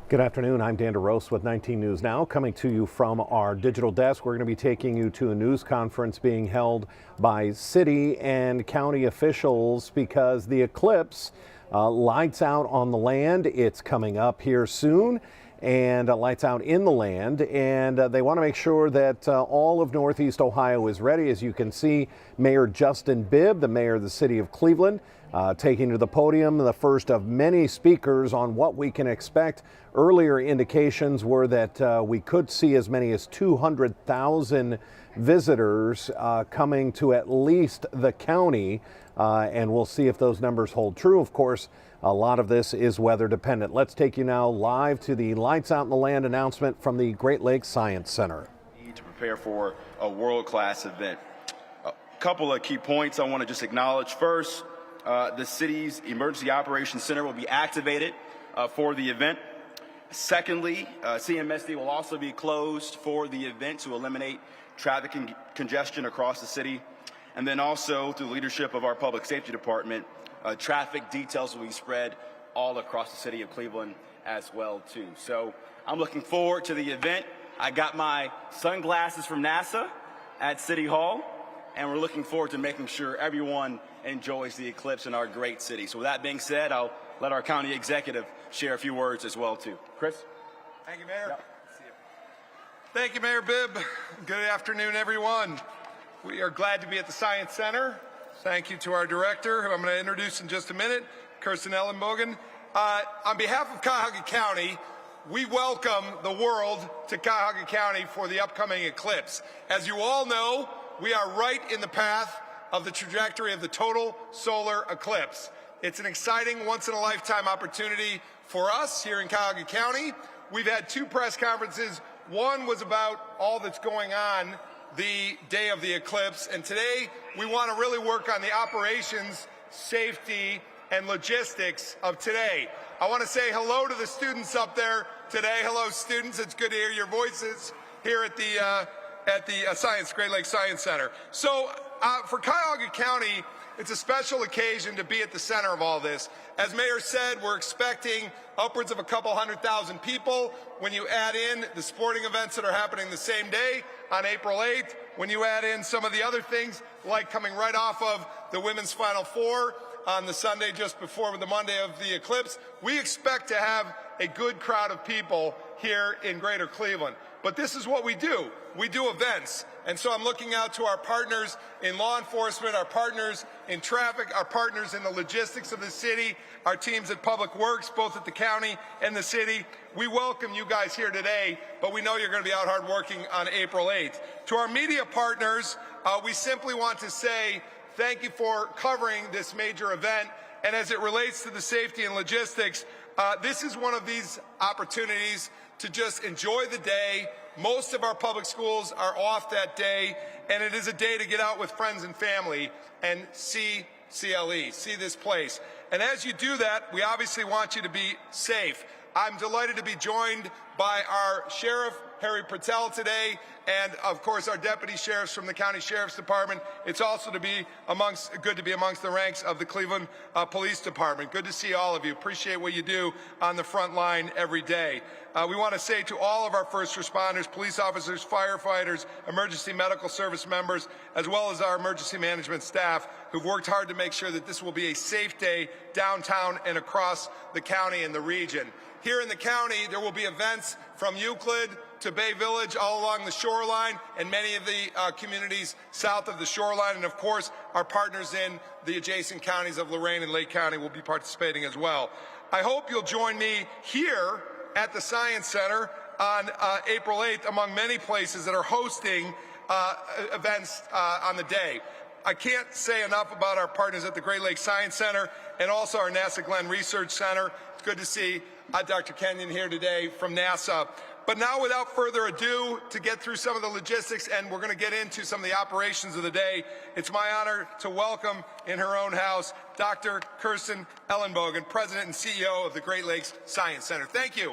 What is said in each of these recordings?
Good afternoon. I'm Dan DeRose with 19 News Now, coming to you from our digital desk. We're going to be taking you to a news conference being held by city and county officials because the eclipse lights out on the land. It's coming up here soon, and lights out in the land, and they want to make sure that all of Northeast Ohio is ready. As you can see, Mayor Justin Bibb, the mayor of the city of Cleveland, taking to the podium, the first of many speakers on what we can expect. Earlier indications were that we could see as many as 200,000 visitors coming to at least the county, and we'll see if those numbers hold true. Of course, a lot of this is weather dependent. Let's take you now live to the Lights Out in the Land announcement from the Great Lakes Science Center. To prepare for a world-class event. A couple of key points I want to just acknowledge. First, the city's Emergency Operations Center will be activated for the event. Secondly, CMSD will also be closed for the event to eliminate traffic congestion across the city. And then also, through the leadership of our Public Safety Department, traffic details will be spread all across the city of Cleveland as well, too. So I'm looking forward to the event. I got my sunglasses from NASA at City Hall, and we're looking forward to making sure everyone enjoys the eclipse in our great city. So with that being said, I'll let our county executive share a few words as well, too. Chris? Thank you, Mayor. Yep. Thank you, Mayor Bibb. Good afternoon, everyone. We are glad to be at the Science Center. Thank you to our director, who I'm going to introduce in just a minute, Kirsten Ellenbogen. On behalf of Cuyahoga County, we welcome the world to Cuyahoga County for the upcoming eclipse. As you all know, we are right in the path of the trajectory of the total solar eclipse. It's an exciting, once-in-a-lifetime opportunity for us here in Cuyahoga County. We've had two press conferences. One was about all that's going on the day of the eclipse, and today we want to really work on the operations, safety, and logistics of today. I want to say hello to the students up there today. Hello, students. It's good to hear your voices here at the Great Lakes Science Center. So for Cuyahoga County, it's a special occasion to be at the center of all this. As Mayor said, we're expecting upwards of a couple 100,000 people. When you add in the sporting events that are happening the same day on April 8th, when you add in some of the other things like coming right off of the Women's Final Four on the Sunday just before the Monday of the eclipse, we expect to have a good crowd of people here in Greater Cleveland. But this is what we do. We do events. And so I'm looking out to our partners in law enforcement, our partners in traffic, our partners in the logistics of the city, our teams at Public Works, both at the county and the city. We welcome you guys here today, but we know you're going to be out hard working on April 8th. To our media partners, we simply want to say thank you for covering this major event. And as it relates to the safety and logistics, this is one of these opportunities to just enjoy the day. Most of our public schools are off that day, and it is a day to get out with friends and family and see CLE, see this place. And as you do that, we obviously want you to be safe. I'm delighted to be joined by our Sheriff, Harry Patel, today, and of course our deputy sheriffs from the County Sheriff's Department. It's also good to be amongst the ranks of the Cleveland Police Department. Good to see all of you. Appreciate what you do on the front line every day. We want to say to all of our first responders, police officers, firefighters, emergency medical service members, as well as our emergency management staff who've worked hard to make sure that this will be a safe day downtown and across the county and the region. Here in the county, there will be events from Euclid to Bay Village all along the shoreline and many of the communities south of the shoreline. And of course, our partners in the adjacent counties of Lorain and Lake County will be participating as well. I hope you'll join me here at the Science Center on April 8th, among many places that are hosting events on the day. I can't say enough about our partners at the Great Lakes Science Center and also our NASA Glenn Research Center. It's good to see Dr. Kenyon here today from NASA. But now, without further ado, to get through some of the logistics, and we're going to get into some of the operations of the day, it's my honor to welcome in her own house Dr. Kirsten Ellenbogen, President and CEO of the Great Lakes Science Center. Thank you.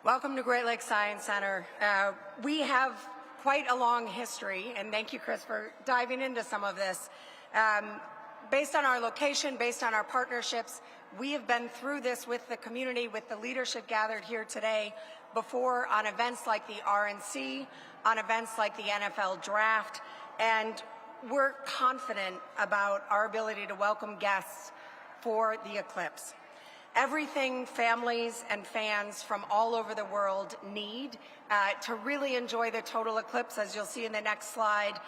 Welcome to Great Lakes Science Center. We have quite a long history, and thank you, Chris, for diving into some of this. based on our location, based on our partnerships, we have been through this with the community, with the leadership gathered here today before on events like the RNC, on events like the NFL Draft, and we're confident about our ability to welcome guests for the eclipse. Everything families and fans from all over the world need to really enjoy the total eclipse, as you'll see in the next slide.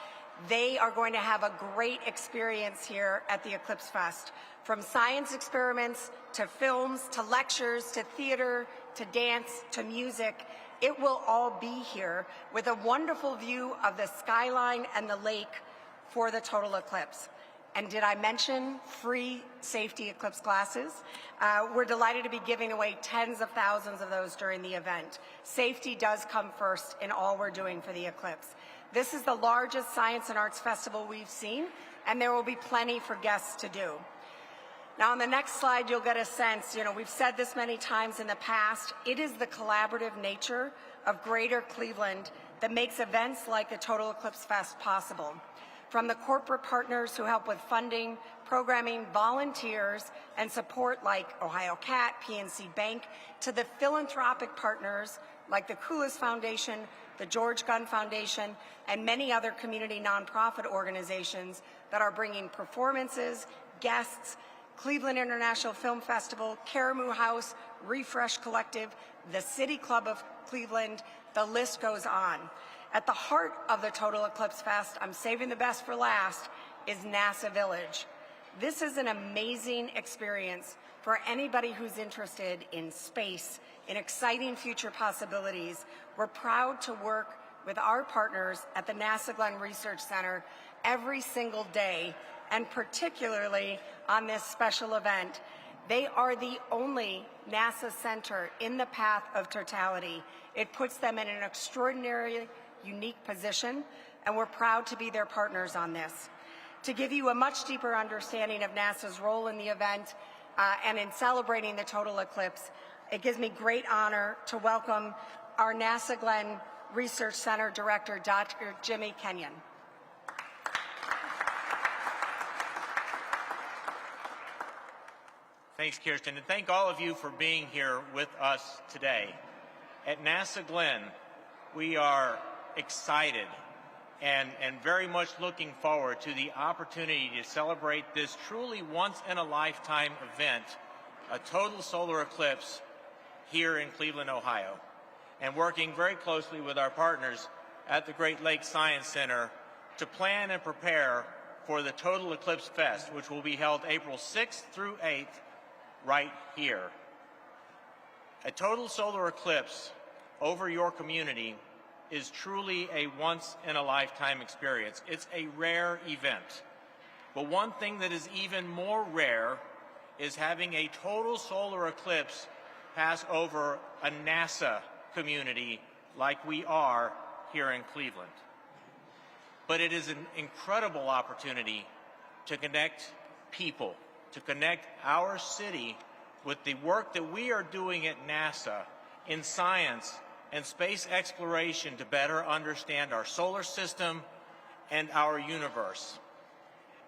They are going to have a great experience here at the Eclipse Fest. From science experiments, to films, to lectures, to theater, to dance, to music, it will all be here with a wonderful view of the skyline and the lake for the total eclipse. And did I mention free safety eclipse glasses? We're delighted to be giving away tens of thousands of those during the event. Safety does come first in all we're doing for the eclipse. This is the largest science and arts festival we've seen, and there will be plenty for guests to do. Now, on the next slide, you'll get a sense, we've said this many times in the past, it is the collaborative nature of Greater Cleveland that makes events like the Total Eclipse Fest possible. From the corporate partners who help with funding, programming, volunteers, and support like Ohio Cat, PNC Bank, to the philanthropic partners like the Kulas Foundation, the George Gunn Foundation, and many other community nonprofit organizations that are bringing performances, guests, Cleveland International Film Festival, Karamu House, Refresh Collective, the City Club of Cleveland, the list goes on. At the heart of the Total Eclipse Fest, I'm saving the best for last, is NASA Village. This is an amazing experience for anybody who's interested in space, in exciting future possibilities. We're proud to work with our partners at the NASA Glenn Research Center every single day, and particularly on this special event. They are the only NASA center in the path of totality. It puts them in an extraordinarily unique position, and we're proud to be their partners on this. To give you a much deeper understanding of NASA's role in the event and in celebrating the total eclipse, it gives me great honor to welcome our NASA Glenn Research Center Director, Dr. Jimmy Kenyon. Thanks, Kirsten, and thank all of you for being here with us today. At NASA Glenn, we are excited and very much looking forward to the opportunity to celebrate this truly once-in-a-lifetime event, a total solar eclipse here in Cleveland, Ohio, and working very closely with our partners at the Great Lakes Science Center to plan and prepare for the Total Eclipse Fest, which will be held April 6th through 8th right here. A total solar eclipse over your community is truly a once-in-a-lifetime experience. It's a rare event. But one thing that is even more rare is having a total solar eclipse pass over a NASA community like we are here in Cleveland. But it is an incredible opportunity to connect people, to connect our city with the work that we are doing at NASA in science and space exploration to better understand our solar system and our universe.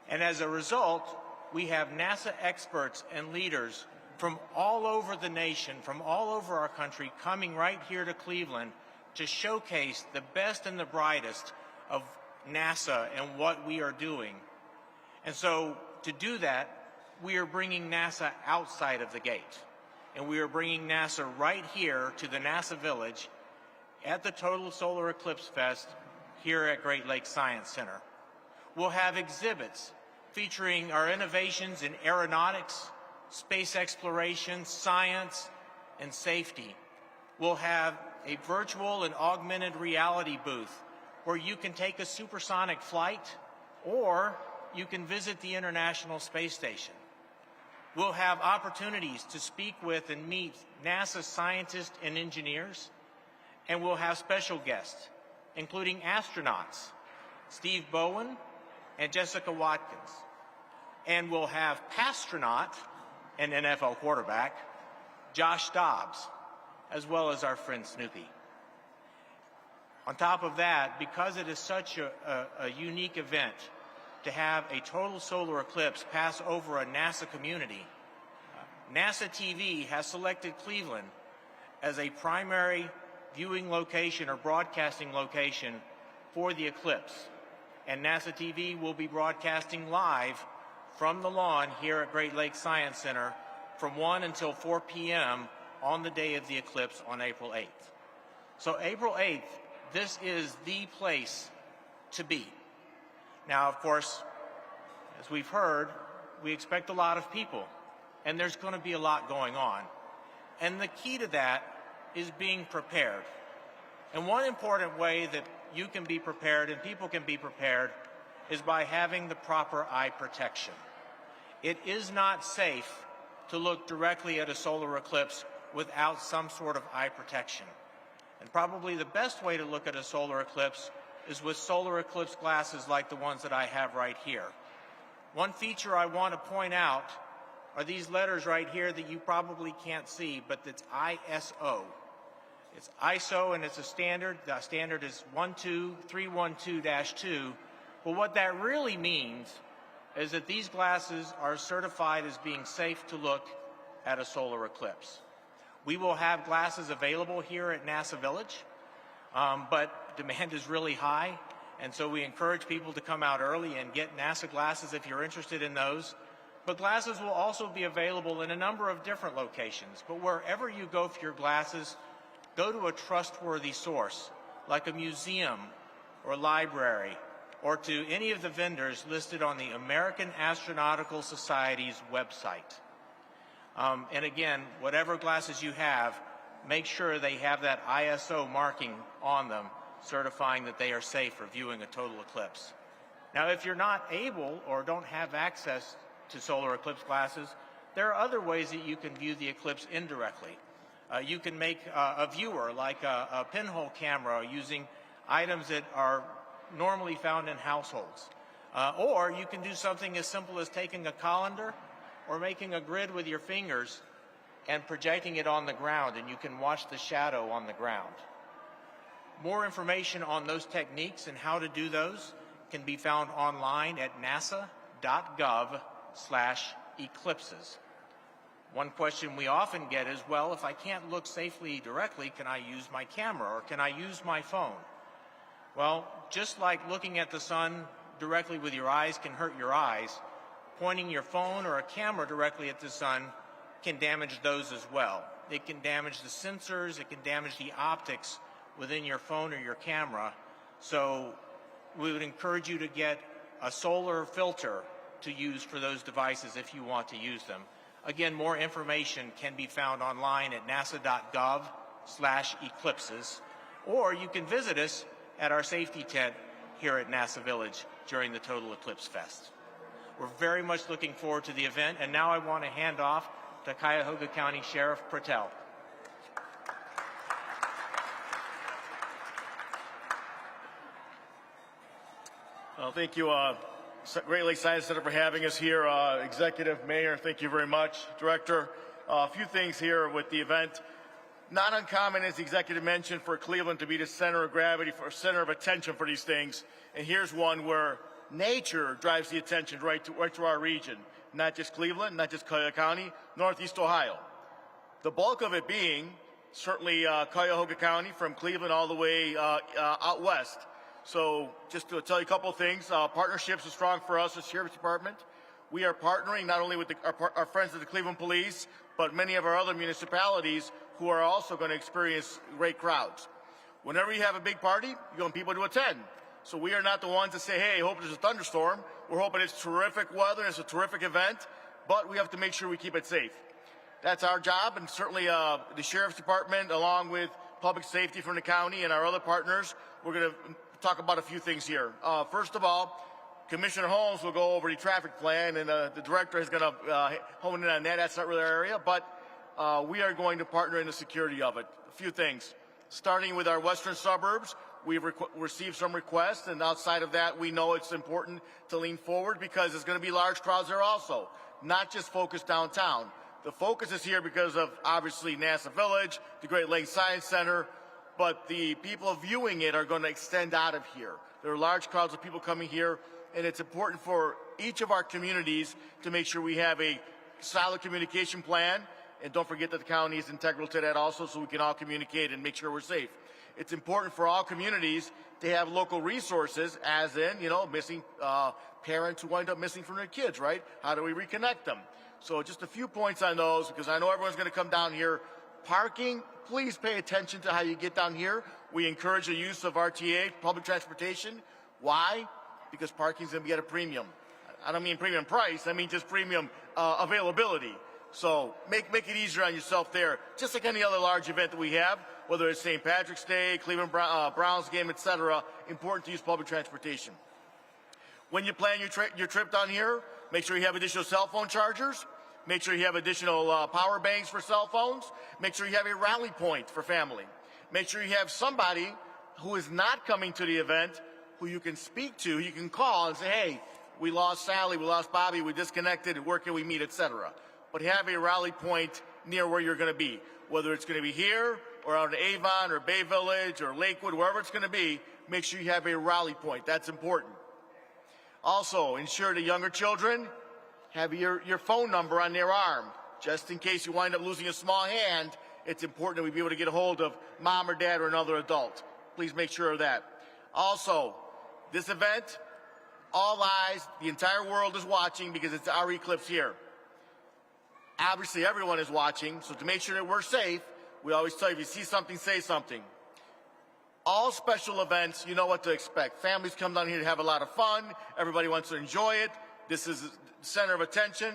And as a result, we have NASA experts and leaders from all over the nation, from all over our country, coming right here to Cleveland to showcase the best and the brightest of NASA and what we are doing. And so to do that, we are bringing NASA outside of the gate. And we are bringing NASA right here to the NASA Village at the Total Solar Eclipse Fest here at Great Lakes Science Center. We'll have exhibits featuring our innovations in aeronautics, space exploration, science, and safety. We'll have a virtual and augmented reality booth where you can take a supersonic flight or you can visit the International Space Station. We'll have opportunities to speak with and meet NASA scientists and engineers, and we'll have special guests, including astronauts, Steve Bowen and Jessica Watkins. And we'll have pastronaut and NFL quarterback, Josh Dobbs, as well as our friend Snoopy. On top of that, because it is such a unique event, to have a total solar eclipse pass over a NASA community, NASA TV has selected Cleveland as a primary viewing location or broadcasting location for the eclipse. And NASA TV will be broadcasting live from the lawn here at Great Lakes Science Center from 1 until 4 p.m. on the day of the eclipse on April 8th. So April 8th, this is the place to be. Now, of course, as we've heard, we expect a lot of people, and there's going to be a lot going on. And the key to that is being prepared. And one important way that you can be prepared and people can be prepared is by having the proper eye protection. It is not safe to look directly at a solar eclipse without some sort of eye protection. And probably the best way to look at a solar eclipse is with solar eclipse glasses like the ones that I have right here. One feature I want to point out are these letters right here that you probably can't see, but it's ISO. It's ISO and it's a standard. The standard is 12312-2. But what that really means is that these glasses are certified as being safe to look at a solar eclipse. We will have glasses available here at NASA Village, but demand is really high, and so we encourage people to come out early and get NASA glasses if you're interested in those. But glasses will also be available in a number of different locations. But wherever you go for your glasses, go to a trustworthy source, like a museum or library, or to any of the vendors listed on the American Astronautical Society's website. And again, whatever glasses you have, make sure they have that ISO marking on them, certifying that they are safe for viewing a total eclipse. Now, if you're not able or don't have access to solar eclipse glasses, there are other ways that you can view the eclipse indirectly. You can make a viewer, like a pinhole camera, using items that are normally found in households. Or you can do something as simple as taking a colander or making a grid with your fingers and projecting it on the ground, and you can watch the shadow on the ground. More information on those techniques and how to do those can be found online at nasa.gov/eclipses. One question we often get is, well, if I can't look safely directly, can I use my camera or can I use my phone? Well, just like looking at the sun directly with your eyes can hurt your eyes, pointing your phone or a camera directly at the sun can damage those as well. It can damage the sensors, it can damage the optics within your phone or your camera. So we would encourage you to get a solar filter to use for those devices if you want to use them. Again, more information can be found online at nasa.gov/eclipses, or you can visit us at our safety tent here at NASA Village during the Total Eclipse Fest. We're very much looking forward to the event, and now I want to hand off to Cuyahoga County Sheriff Pertel. Well, thank you, Great Lakes Science Center, for having us here. Executive, Mayor, thank you very much. Director, a few things here with the event. Not uncommon, as the executive mentioned, for Cleveland to be the center of gravity, for center of attention for these things. And here's one where nature drives the attention right to our region. Not just Cleveland, not just Cuyahoga County, Northeast Ohio. The bulk of it being certainly Cuyahoga County, from Cleveland all the way out west. So just to tell you a couple of things, partnerships are strong for us as Sheriff's Department. We are partnering not only with our friends at the Cleveland Police, but many of our other municipalities who are also going to experience great crowds. Whenever you have a big party, you want people to attend. So we are not the ones that say, hey, hope there's a thunderstorm. We're hoping it's terrific weather, it's a terrific event, but we have to make sure we keep it safe. That's our job, and certainly the Sheriff's Department, along with Public Safety from the county and our other partners, we're going to talk about a few things here. First of all, Commissioner Holmes will go over the traffic plan, and the director is going to hone in on that. That's not really our area, but we are going to partner in the security of it. A few things. Starting with our western suburbs, we've received some requests, and outside of that, we know it's important to lean forward because there's going to be large crowds there also, not just focused downtown. The focus is here because of, obviously, NASA Village, the Great Lakes Science Center, but the people viewing it are going to extend out of here. There are large crowds of people coming here and it's important for each of our communities to make sure we have a solid communication plan. And don't forget that the county is integral to that also, so we can all communicate and make sure we're safe. It's important for all communities to have local resources, as in, missing parents who wind up missing from their kids, right? How do we reconnect them? So just a few points on those, because I know everyone's going to come down here. Parking, please pay attention to how you get down here. We encourage the use of RTA, public transportation. Why? Because parking is going to be at a premium. I don't mean premium price, I mean just premium availability. So make it easier on yourself there, just like any other large event that we have, whether it's St. Patrick's Day, Cleveland Browns game, etc. Important to use public transportation. When you plan your trip down here, make sure you have additional cell phone chargers. Make sure you have additional power banks for cell phones. Make sure you have a rally point for family. Make sure you have somebody who is not coming to the event who you can speak to, you can call and say, hey, we lost Sally, we lost Bobby, we disconnected, where can we meet, etc. But have a rally point near where you're going to be. Whether it's going to be here or out in Avon or Bay Village or Lakewood, wherever it's going to be, make sure you have a rally point. That's important. Also, ensure the younger children have your phone number on their arm. Just in case you wind up losing a small hand, it's important that we be able to get a hold of mom or dad or another adult. Please make sure of that. Also, this event, all eyes, the entire world is watching because it's our eclipse here. Obviously, everyone is watching, so to make sure that we're safe, we always tell you, if you see something, say something. All special events, you know what to expect. Families come down here to have a lot of fun. Everybody wants to enjoy it. This is the center of attention.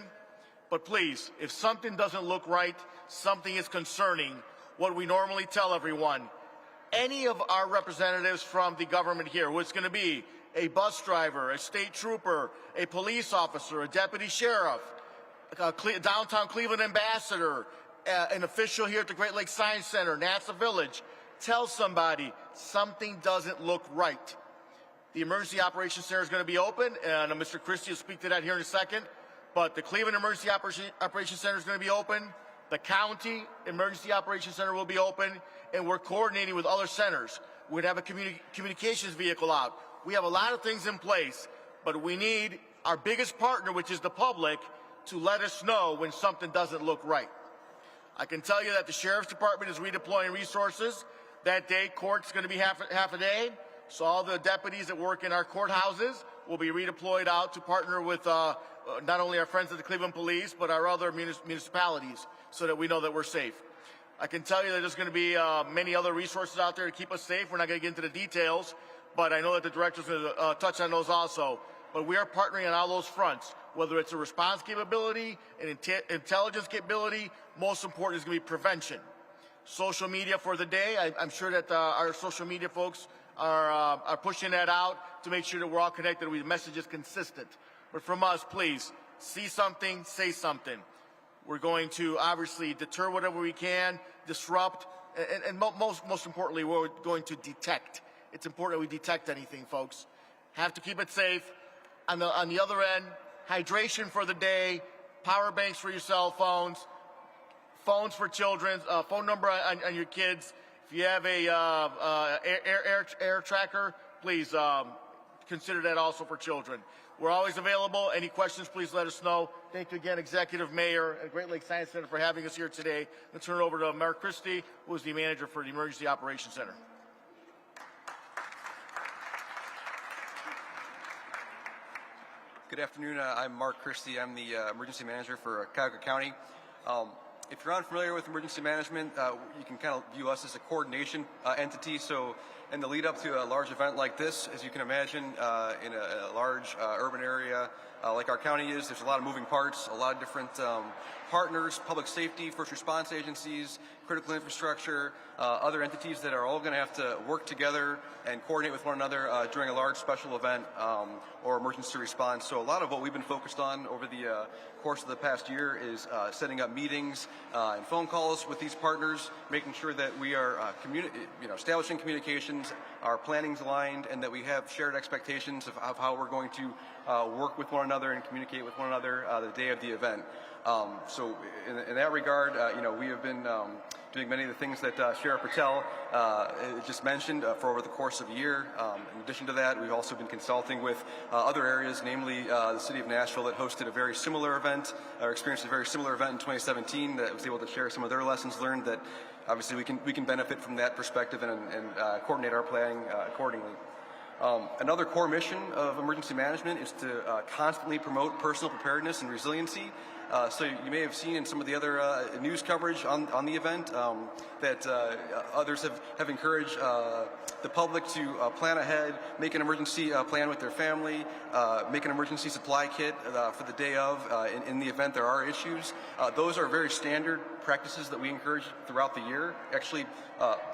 But please, if something doesn't look right, something is concerning, what we normally tell everyone, any of our representatives from the government here, who it's going to be a bus driver, a state trooper, a police officer, a deputy sheriff, a downtown Cleveland ambassador, an official here at the Great Lakes Science Center, NASA Village, tell somebody something doesn't look right. The Emergency Operations Center is going to be open, and Mr. Christie will speak to that here in a second. But the Cleveland Emergency Operations Center is going to be open. The County Emergency Operations Center will be open, and we're coordinating with other centers. We're going to have a communications vehicle out. We have a lot of things in place, but we need our biggest partner, which is the public, to let us know when something doesn't look right. I can tell you that the Sheriff's Department is redeploying resources. That day, court's going to be half a day, so all the deputies that work in our courthouses will be redeployed out to partner with not only our friends at the Cleveland Police, but our other municipalities, so that we know that we're safe. I can tell you that there's going to be many other resources out there to keep us safe. We're not going to get into the details, but I know that the director's going to touch on those also. But we are partnering on all those fronts, whether it's a response capability, an intelligence capability. Most important is going to be prevention. Social media for the day. I'm sure that our social media folks are pushing that out to make sure that we're all connected, the message is consistent. But from us, please, see something, say something. We're going to obviously deter whatever we can, disrupt, and most importantly, we're going to detect. It's important that we detect anything, folks. Have to keep it safe. On the other end, hydration for the day, power banks for your cell phones, phones for children, phone number on your kids. If you have a air tracker, please consider that also for children. We're always available. Any questions, please let us know. Thank you again, Executive Mayor at Great Lakes Science Center, for having us here today. Let's turn it over to Mark Christie, who is the manager for the Emergency Operations Center. Good afternoon. I'm Mark Christie. I'm the emergency manager for Cuyahoga County. If you're unfamiliar with emergency management, you can kind of view us as a coordination entity. So in the lead up to a large event like this, as you can imagine, in a large urban area like our county is, there's a lot of moving parts, a lot of different partners, public safety, first response agencies, critical infrastructure, other entities that are all going to have to work together and coordinate with one another during a large special event or emergency response. So a lot of what we've been focused on over the course of the past year is setting up meetings and phone calls with these partners, making sure that we are establishing communications, our planning's aligned, and that we have shared expectations of how we're going to work with one another and communicate with one another the day of the event. So in that regard, we have been doing many of the things that Sheriff Patel just mentioned for over the course of a year. In addition to that, we've also been consulting with other areas, namely the city of Nashville that hosted a very similar event, or experienced a very similar event in 2017 that was able to share some of their lessons learned that obviously we can benefit from that perspective and coordinate our planning accordingly. Another core mission of emergency management is to constantly promote personal preparedness and resiliency. So you may have seen in some of the other news coverage on the event that others have encouraged the public to plan ahead, make an emergency plan with their family, make an emergency supply kit for the day of in the event there are issues. Those are very standard practices that we encourage throughout the year. Actually,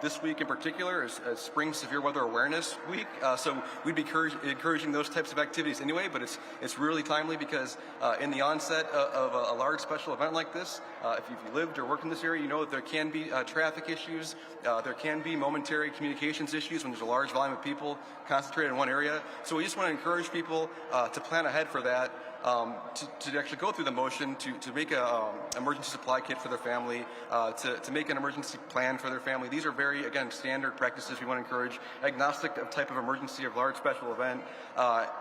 this week in particular is Spring Severe Weather Awareness Week, so we'd be encouraging those types of activities anyway, but it's really timely because in the onset of a large special event like this, if you've lived or worked in this area, you know that there can be traffic issues, there can be momentary communications issues when there's a large volume of people concentrated in one area. So we just want to encourage people to plan ahead for that. To actually go through the motion to make an emergency supply kit for their family, to make an emergency plan for their family. These are very, again, standard practices we want to encourage, agnostic of type of emergency or large special event,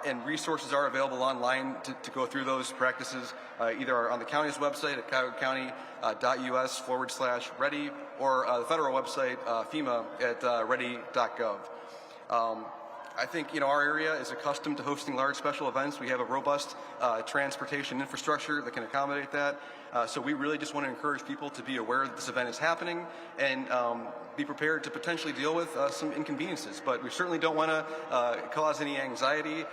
and resources are available online to go through those practices, either on the county's website at cuyahogacounty.us/ready or the federal website, FEMA, at ready.gov. I think our area is accustomed to hosting large special events. We have a robust transportation infrastructure that can accommodate that. So we really just want to encourage people to be aware that this event is happening and be prepared to potentially deal with some inconveniences. But we certainly don't want to cause any anxiety.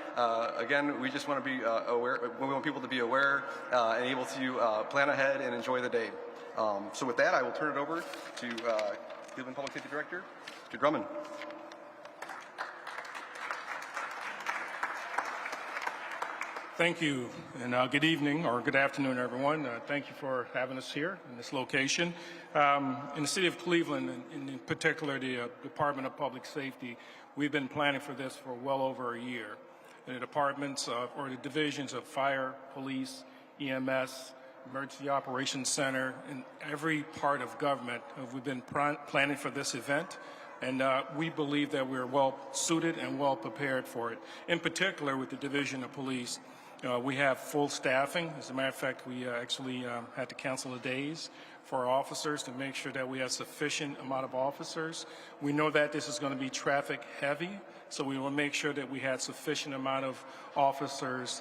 Again, we just want to be aware. We want people to be aware and able to plan ahead and enjoy the day. So with that, I will turn it over to Cleveland Public Safety Director, Mr. Drummond. Thank you, and good evening or good afternoon, everyone. Thank you for having us here in this location. In the city of Cleveland, and in particular the Department of Public Safety, we've been planning for this for well over a year. The departments or the divisions of fire, police, EMS, Emergency Operations Center, and every part of government, we've been planning for this event. And we believe that we're well suited and well prepared for it. In particular, with the Division of Police, we have full staffing. As a matter of fact, we actually had to cancel the days for our officers to make sure that we have sufficient amount of officers. We know that this is going to be traffic heavy, so we will make sure that we had sufficient amount of officers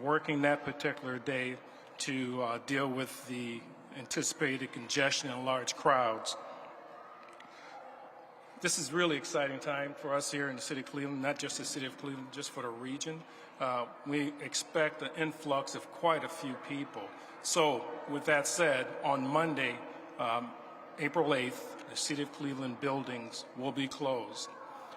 working that particular day to deal with the anticipated congestion and large crowds. This is really exciting time for us here in the city of Cleveland, not just the city of Cleveland, just for the region. We expect an influx of quite a few people. So with that said, on Monday, April 8th, the city of Cleveland buildings will be closed.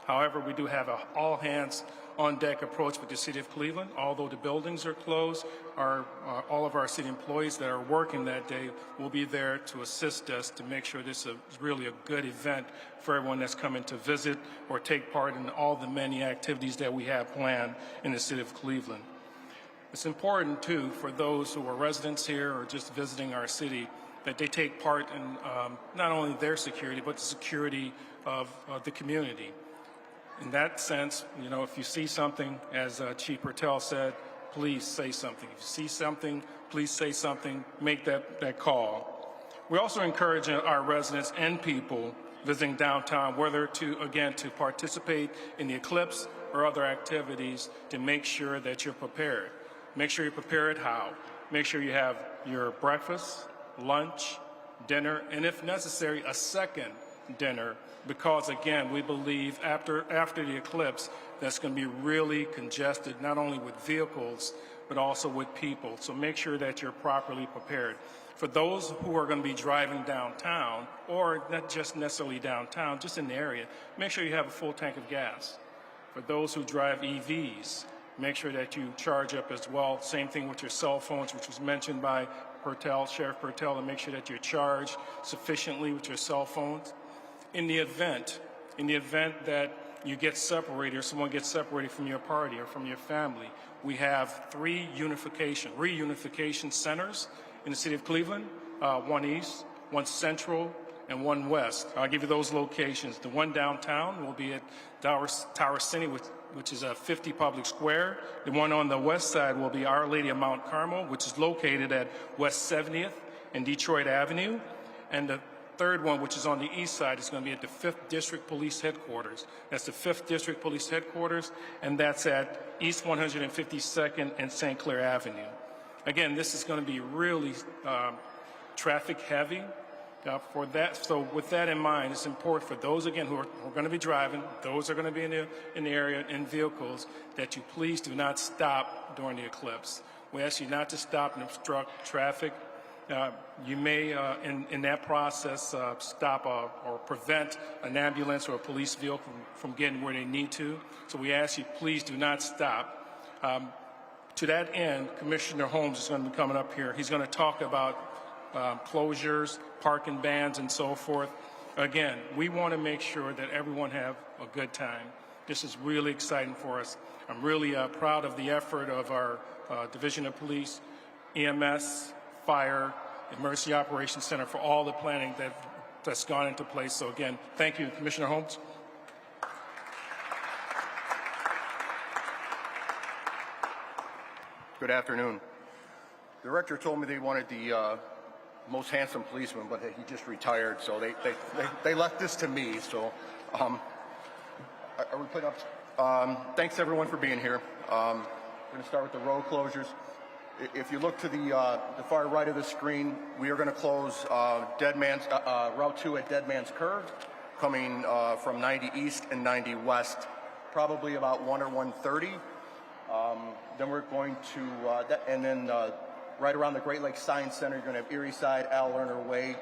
However, we do have an all-hands-on-deck approach with the city of Cleveland. Although the buildings are closed, all of our city employees that are working that day will be there to assist us to make sure this is really a good event for everyone that's coming to visit or take part in all the many activities that we have planned in the city of Cleveland. It's important, too, for those who are residents here or just visiting our city, that they take part in not only their security, but the security of the community. In that sense, if you see something, as Chief Pertel said, please say something. If you see something, please say something, make that call. We also encourage our residents and people visiting downtown, whether to participate in the eclipse or other activities, to make sure that you're prepared. Make sure you're prepared how? Make sure you have your breakfast, lunch, dinner, and if necessary, a second dinner, because again, we believe after the eclipse, that's going to be really congested, not only with vehicles, but also with people. So make sure that you're properly prepared. For those who are going to be driving downtown, or not just necessarily downtown, just in the area, make sure you have a full tank of gas. For those who drive EVs, make sure that you charge up as well. Same thing with your cell phones, which was mentioned by Sheriff Pertel, and make sure that you're charged sufficiently with your cell phones. In the event that you get separated or someone gets separated from your party or from your family, we have 3 reunification centers in the city of Cleveland, one east, one central, and one west. I'll give you those locations. The one downtown will be at Tower City, which is a 50 Public Square. The one on the west side will be Our Lady of Mount Carmel, which is located at West 70th and Detroit Avenue. And the third one, which is on the east side, is going to be at the 5th District Police Headquarters. That's the 5th District Police Headquarters, and that's at East 152nd and St. Clair Avenue. Again, this is going to be really traffic heavy. For that, so with that in mind, it's important for those, again, who are going to be driving, those are going to be in the area in vehicles, that you please do not stop during the eclipse. We ask you not to stop and obstruct traffic. You may, in that process, stop or prevent an ambulance or a police vehicle from getting where they need to. So we ask you, please do not stop. To that end, Commissioner Holmes is going to be coming up here. He's going to talk about closures, parking bans, and so forth. Again, we want to make sure that everyone have a good time. This is really exciting for us. I'm really proud of the effort of our Division of Police, EMS, Fire, Emergency Operations Center for all the planning that's gone into place. So again, thank you, Commissioner Holmes. Good afternoon. The director told me they wanted the most handsome policeman, but he just retired, so they left this to me. So, are we putting up? Thanks everyone for being here. We're going to start with the road closures. If you look to the far right of the screen, we are going to close Route 2 at Dead Man's Curve, coming from 90 East and 90 West, probably about 1 or 1:30. Then we're going to, right around the Great Lakes Science Center, you're going to have Erie Side, Al Lerner Way,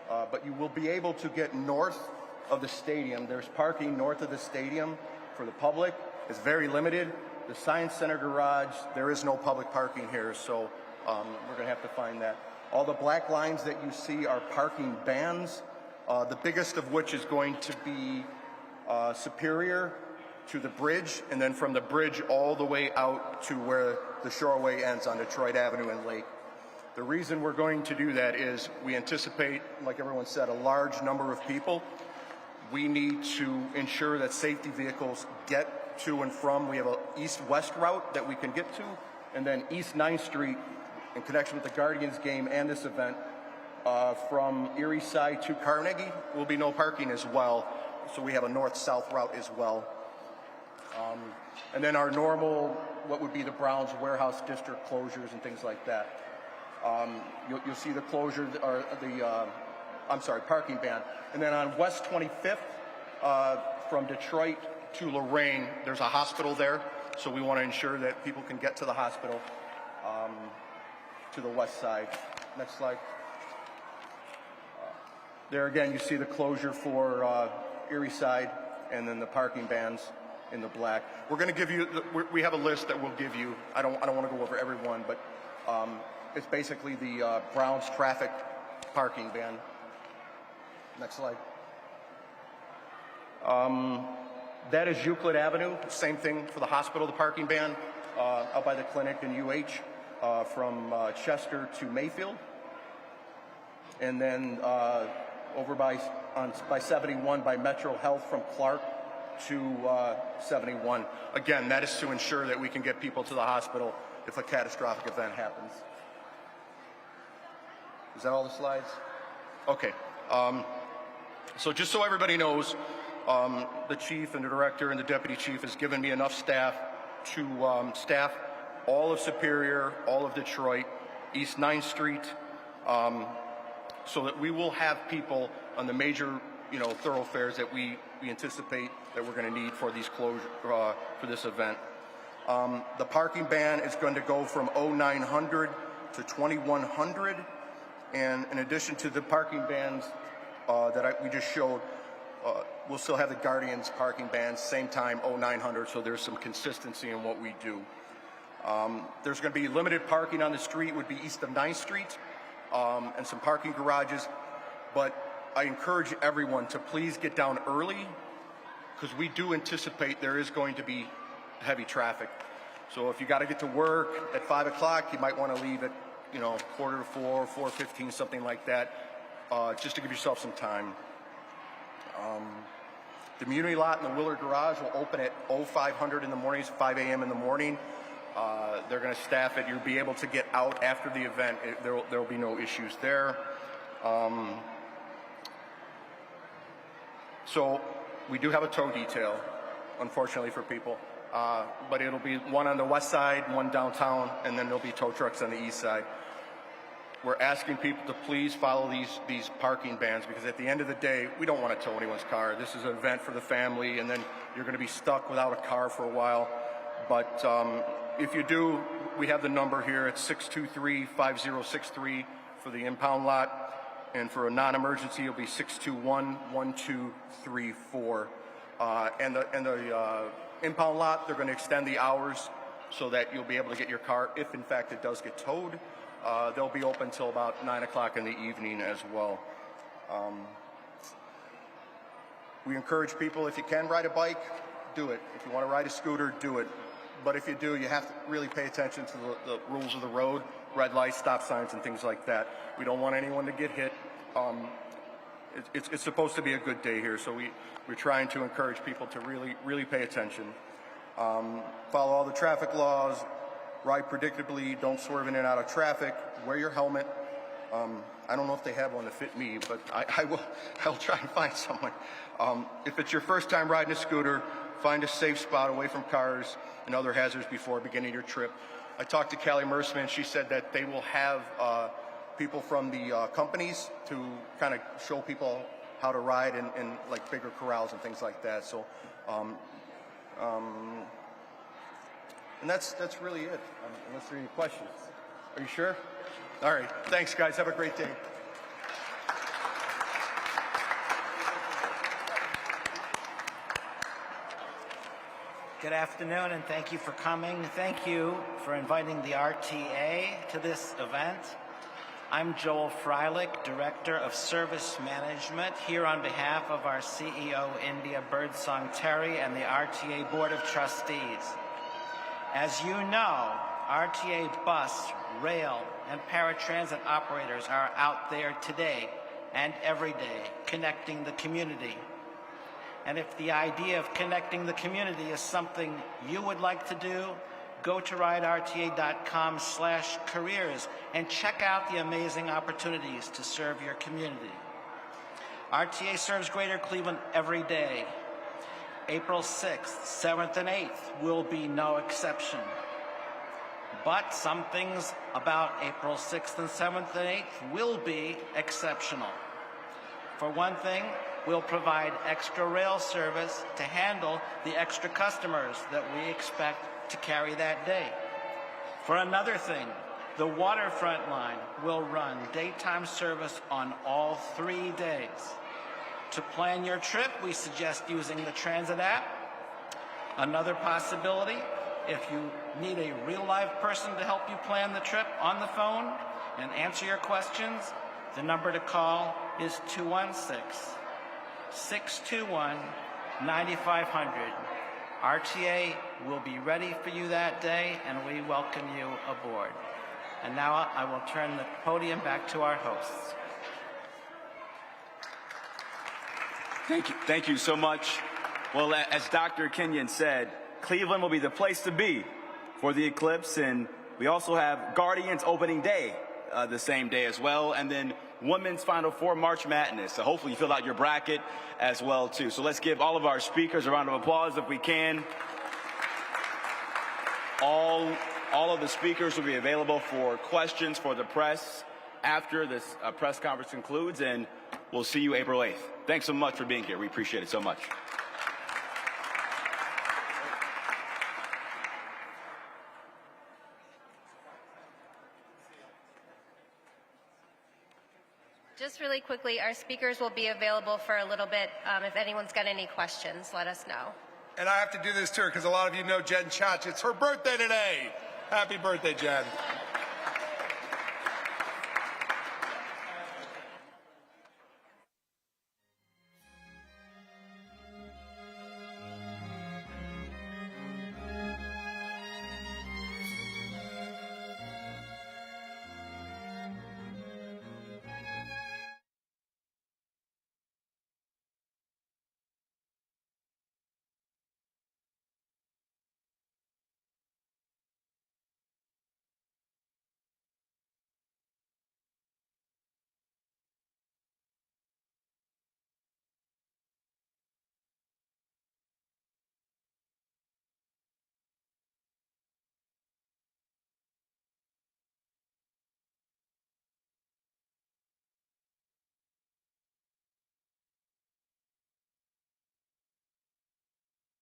but you will be able to get north of the stadium. There's parking north of the stadium for the public. It's very limited. The Science Center garage, there is no public parking here, so we're going to have to find that. All the black lines that you see are parking bans, the biggest of which is going to be Superior to the bridge, and then from the bridge all the way out to where the Shoreway ends on Detroit Avenue and Lake. The reason we're going to do that is we anticipate, like everyone said, a large number of people. We need to ensure that safety vehicles get to and from. We have an east-west route that we can get to, and then East 9th Street, in connection with the Guardians game and this event, from Erie Side to Carnegie will be no parking as well. So we have a north-south route as well. And then our normal, what would be the Browns Warehouse District closures and things like that. You'll see the closure, or the, parking ban. And then on West 25th, from Detroit to Lorraine, there's a hospital there, so we want to ensure that people can get to the hospital to the west side. Next slide. There again, you see the closure for Erie Side, and then the parking bans in the black. We're going to give you, we have a list that we'll give you. I don't want to go over every one, but it's basically the Browns traffic parking ban. Next slide. That is Euclid Avenue. Same thing for the hospital, the parking ban out by the clinic in UH from Chester to Mayfield. And then over by 71 by Metro Health from Clark to 71. Again, that is to ensure that we can get people to the hospital if a catastrophic event happens. Is that all the slides? Okay. So just so everybody knows, the chief and the director and the deputy chief has given me enough staff to staff all of Superior, all of Detroit, East 9th Street, so that we will have people on the major, thoroughfares that we anticipate that we're going to need for these closures for this event. The parking ban is going to go from 0900 to 2100, and in addition to the parking bans that we just showed, we'll still have the Guardians parking bans, same time, 0900, so there's some consistency in what we do. There's going to be limited parking on the street, would be east of 9th Street, and some parking garages, but I encourage everyone to please get down early, because we do anticipate there is going to be heavy traffic. So if you got to get to work at 5 o'clock, you might want to leave at, 3:45, 4:15, something like that. just to give yourself some time. The community lot in the Willard Garage will open at 0500 in the morning, 5 a.m. in the morning. They're going to staff it. You'll be able to get out after the event. There will be no issues there. So we do have a tow detail, unfortunately for people, but it'll be one on the west side, one downtown, and then there'll be tow trucks on the east side. We're asking people to please follow these parking bans, because at the end of the day, we don't want to tow anyone's car. This is an event for the family, and then you're going to be stuck without a car for a while. But if you do, we have the number here. It's 623-5063 for the impound lot. And for a non-emergency, it'll be 621-1234. And the impound lot, they're going to extend the hours so that you'll be able to get your car if, in fact, it does get towed. They'll be open until about 9 o'clock in the evening as well. We encourage people, if you can ride a bike, do it. If you want to ride a scooter, do it. But if you do, you have to really pay attention to the rules of the road, red lights, stop signs, and things like that. We don't want anyone to get hit. It's supposed to be a good day here, so we're trying to encourage people to really pay attention. Follow all the traffic laws, ride predictably, don't swerve in and out of traffic, wear your helmet. I don't know if they have one to fit me, but I'll try and find someone. If it's your first time riding a scooter, find a safe spot away from cars and other hazards before beginning your trip. I talked to Callie Mersman. She said that they will have people from the companies to kind of show people how to ride in like bigger corrals and things like that. So, and that's really it. Unless there are any questions. Are you sure? All right. Thanks, guys. Have a great day. Good afternoon, and thank you for coming. Thank you for inviting the RTA to this event. I'm Joel Freilich, Director of Service Management, here on behalf of our CEO, India Birdsong Terry, and the RTA Board of Trustees. As you know, RTA bus, rail, and paratransit operators are out there today and every day connecting the community. And if the idea of connecting the community is something you would like to do, go to riderta.com/careers and check out the amazing opportunities to serve your community. RTA serves Greater Cleveland every day. April 6th, 7th, and 8th will be no exception. But some things about April 6th and 7th and 8th will be exceptional. For one thing, we'll provide extra rail service to handle the extra customers that we expect to carry that day. For another thing, the waterfront line will run daytime service on all 3 days. To plan your trip, we suggest using the transit app. Another possibility, if you need a real live person to help you plan the trip on the phone and answer your questions, the number to call is 216-621-9500. RTA will be ready for you that day, and we welcome you aboard. And now I will turn the podium back to our hosts. Thank you so much. Well, as Dr. Kenyon said, Cleveland will be the place to be for the eclipse, and we also have Guardians opening day the same day as well, and then Women's Final Four March Madness. So hopefully you fill out your bracket as well too. So let's give all of our speakers a round of applause if we can. All of the speakers will be available for questions for the press after this press conference concludes, and we'll see you April 8th. Thanks so much for being here. We appreciate it so much. Just really quickly, our speakers will be available for a little bit. If anyone's got any questions, let us know. And I have to do this to her because a lot of you know Jen Chach. It's her birthday today. Happy birthday, Jen.